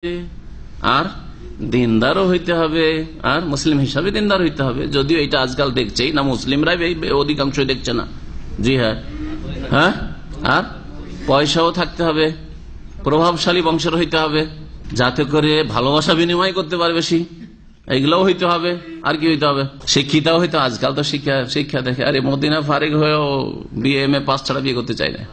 আর দিনদারও হইতে হবে, আর মুসলিম হিসাবে দিনদার হইতে হবে। যদিও এটা আজকাল দেখছেই না, মুসলিমরাই অধিকাংশই দেখছে না। জি হ্যাঁ, হ্যাঁ। আর পয়সাও থাকতে হবে, প্রভাবশালী বংশের হইতে হবে, যাতে করে ভালোবাসা বিনিময় করতে পারে বেশি, এইগুলোও হইতে হবে। আর কি হইতে হবে? শিক্ষিতাও হইতে। আজকাল তো শিক্ষা দেখে, আরে মদিনা ফারিক হয়েও BA-MA পাস ছাড়া বিয়ে করতে চাই না।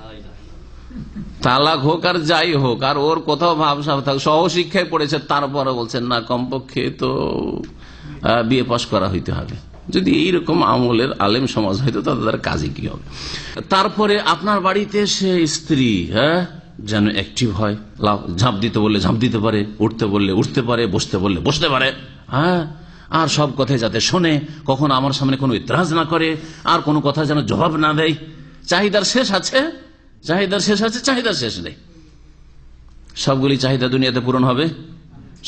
তালাক হোক আর যাই হোক, আর ওর কোথাও ভাবসাব থাক, সহশিক্ষায় পড়েছে, তারপরে বলছেন না কমপক্ষে তো বিয়ে পাস করা হইতে হবে। যদি এইরকম আমলের আলেম সমাজ হইতো তাদের কাজে কি হবে? তারপরে আপনার বাড়িতে সে স্ত্রী যেন অ্যাক্টিভ হয়, ঝাঁপ দিতে বললে ঝাঁপ দিতে পারে, উঠতে বললে উঠতে পারে, বসতে বললে বসতে পারে, আর সব কথাই যাতে শোনে, কখনো আমার সামনে কোনো ইতরাজ না করে, আর কোনো কথা যেন জবাব না দেয়। চাহিদার শেষ আছে, চাহিদার শেষ নেই। সবগুলি চাহিদা দুনিয়াতে পূরণ হবে,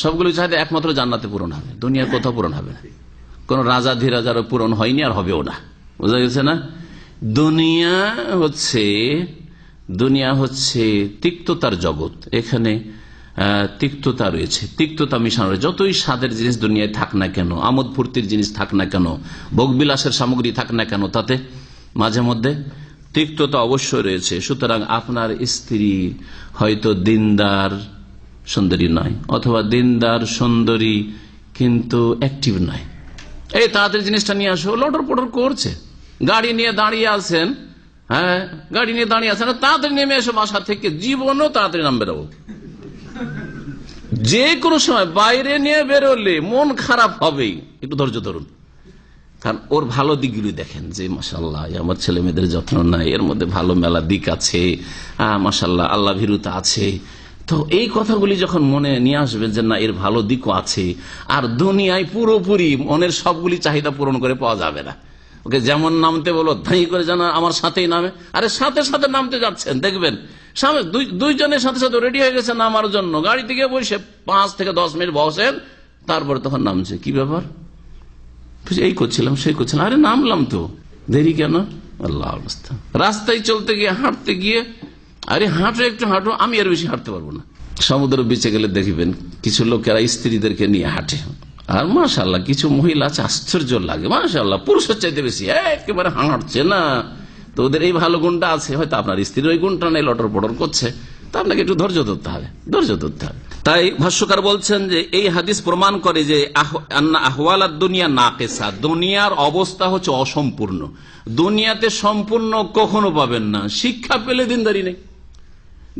সবগুলি চাহিদা একমাত্র জান্নাতে পূরণ হবে, দুনিয়ার কোথাও পূরণ হবে না। কোন রাজা ধীরাজারও পূরণ হয়নি, আর হবেও না। বোঝা গেছে না? দুনিয়া হচ্ছে তিক্ততার জগৎ। এখানে তিক্ততা রয়েছে, তিক্ততা মিশানো রয়েছে। যতই স্বাদের জিনিস দুনিয়ায় থাক না কেন, আমোদ ফুর্তির জিনিস থাক না কেন, ভোগবিলাসের সামগ্রী থাক না কেন, তাতে মাঝে মধ্যে তিক্ততা অবশ্যই রয়েছে। সুতরাং আপনার স্ত্রী হয়তো দিনদার সুন্দরী নয়, অথবা দিনদার সুন্দরী কিন্তু অ্যাক্টিভ নয়। এই তাড়াতাড়ি জিনিসটা নিয়ে আসো, লটর পটর করছে, গাড়ি নিয়ে দাঁড়িয়ে আছেন, তাড়াতাড়ি নেমে এসো বাসা থেকে। জীবনও তাড়াতাড়ি নাম বেরোবো, যে কোনো সময় বাইরে নিয়ে বেরোলে মন খারাপ হবেই। একটু ধৈর্য ধরুন, কারণ ওর ভালো দিকগুলি দেখেন যে মাশাআল্লাহ আমার ছেলে মেয়েদের যত্ন নাই, এর মধ্যে ভালো মেলা দিক আছে, মাশাআল্লাহ আল্লাহ ভীরুতা আছে। তো এই কথাগুলি যখন মনে নিয়ে আসবেন যে না এর ভালো দিকও আছে, আর দুনিয়ায় পুরোপুরি মনের সবগুলি চাহিদা পূরণ করে পাওয়া যাবে না। ওকে যেমন নামতে বলো ধাই করে জানা আমার সাথেই নামে, আরে সাথে সাথে নামতে যাচ্ছেন, দেখবেন সামনে দুইজনের সাথে সাথে রেডি হয়ে গেছে নামার জন্য, গাড়ি থেকে বসে 5 থেকে 10 মিনিট বসেন, তারপরে তখন নামছে। কি ব্যাপার? এই করছিলাম সেই করছিলাম, আরে নামলাম তো, দেরি কেন? আল্লাহ অবস্থা। রাস্তায় চলতে গিয়ে হাঁটতে গিয়ে, আরে হাঁটো একটু হাঁটো, আমি আর বেশি হাঁটতে পারবো না। সমুদ্র বিচে গেলে দেখবেন কিছু লোকেরা স্ত্রীদেরকে নিয়ে হাঁটে, আর মাশাআল্লাহ কিছু মহিলা আছে আশ্চর্য লাগে, মাশাআল্লাহ পুরুষের চাইতে বেশি একেবারে হাঁটছে না। তো ওদের এই ভালো গুণটা আছে, হয়তো আপনার স্ত্রীর ওই গুণটা নেই, লটর পটর করছে, তা আপনাকে একটু ধৈর্য ধরতে হবে। তাই ভাষ্যকার বলছেন যে এই হাদিস প্রমাণ করে যে আহওয়ালাদ দুনিয়া নাকিসা, দুনিয়ার অবস্থা হচ্ছে অসম্পূর্ণ। দুনিয়াতে সম্পূর্ণ কখনো পাবেন না। শিক্ষা পেলে দিনদারি নেই,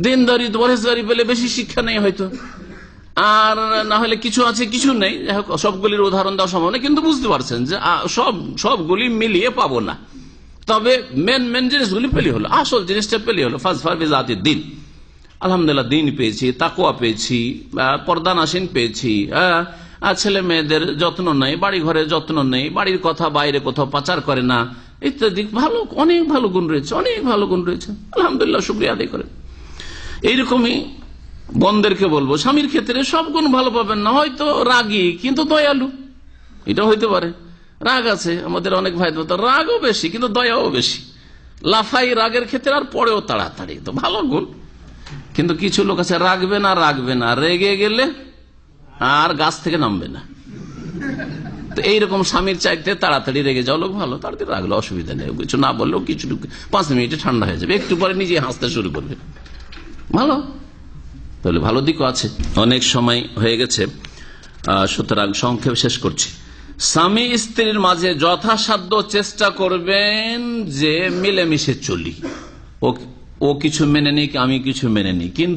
দিনদারি পরহেজগারি পেলে বেশি শিক্ষা নেই হয়তো, আর না হলে কিছু আছে কিছু নেই। সবগুলির উদাহরণ দেওয়া সম্ভব না, কিন্তু বুঝতে পারছেন যে সবগুলি মিলিয়ে পাবো না। তবে মেন জিনিসগুলি পেলি হলো, আসল জিনিসটা পেলি হলো। ফাজফার বিজাতিদ দ্বীন, আলহামদুলিল্লাহ দিন পেয়েছি, তাকওয়া পেয়েছি, পর্দানাসীন পেয়েছি, ছেলে মেয়েদের যত্ন নেই, বাড়ি ঘরের যত্ন নেই, বাড়ির কথা বাইরে কোথাও পাচার করে না, ইত্যাদি ভালো অনেক ভালো গুণ রয়েছে, অনেক ভালো গুণ রয়েছে। আলহামদুলিল্লাহ শুকরিয়া আদায় করেন। এইরকমই বোনদেরকে বলবো, স্বামীর ক্ষেত্রে সব গুণ ভালো পাবেন না, হয়তো রাগী কিন্তু দয়ালু, এটা হইতে পারে। রাগ আছে আমাদের অনেক ভাই, রাগও বেশি কিন্তু দয়াও বেশি, লাফাই রাগের ক্ষেত্রে আর পরেও তাড়াতাড়ি, তো ভালো গুণ। কিন্তু কিছু লোক আছে রাখবে না, রেগে গেলে আর গাছ থেকে নামবে না। তো এইরকম স্বামীর চাইতে তাড়াতাড়ি রেগে যাওয়া লোক ভালো, তাড়াতাড়ি রাগলে অসুবিধা নেই, কিছু না বললেও কিছু 5 মিনিটে ঠান্ডা হয়ে যাবে, একটু পরে নিজে হাসতে শুরু করবে, ভালো। তাহলে ভালো দিকও আছে। অনেক সময় হয়ে গেছে, সুতরাং সংক্ষেপ শেষ করছি। স্বামী স্ত্রীর মাঝে যথাসাধ্য চেষ্টা করবেন যে মিলেমিশে চলি, ও কিছু মেনে নিক আমি কিছু মেনে নিই, কিন্তু